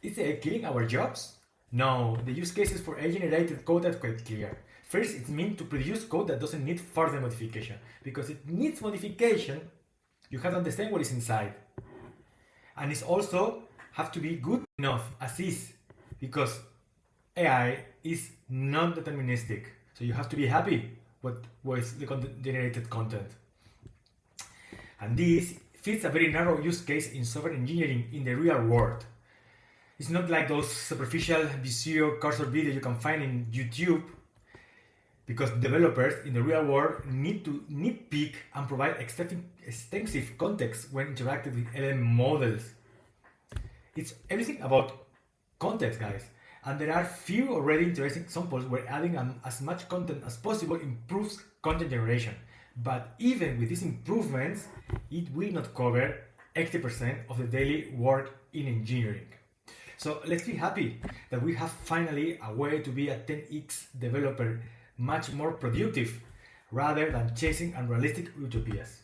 Is it killing our jobs? No, the use cases for AI-generated code are quite clear. First, it's meant to produce code that doesn't need further modification. Because it needs modification, you have to understand what is inside. And it's also have to be good enough as is, because AI is non-deterministic. So you have to be happy with the generated content. And this fits a very narrow use case in software engineering in the real world. It's not like those superficial Visio cursor videos you can find in YouTube, because developers in the real world need to nitpick and provide extensive context when interacting with LM models. It's everything about context, guys. And there are few already interesting examples where adding as much content as possible improves content generation. But even with these improvements, it will not cover 80% of the daily work in engineering. So let's be happy that we have finally a way to be a 10x developer much more productive rather than chasing unrealistic utopias.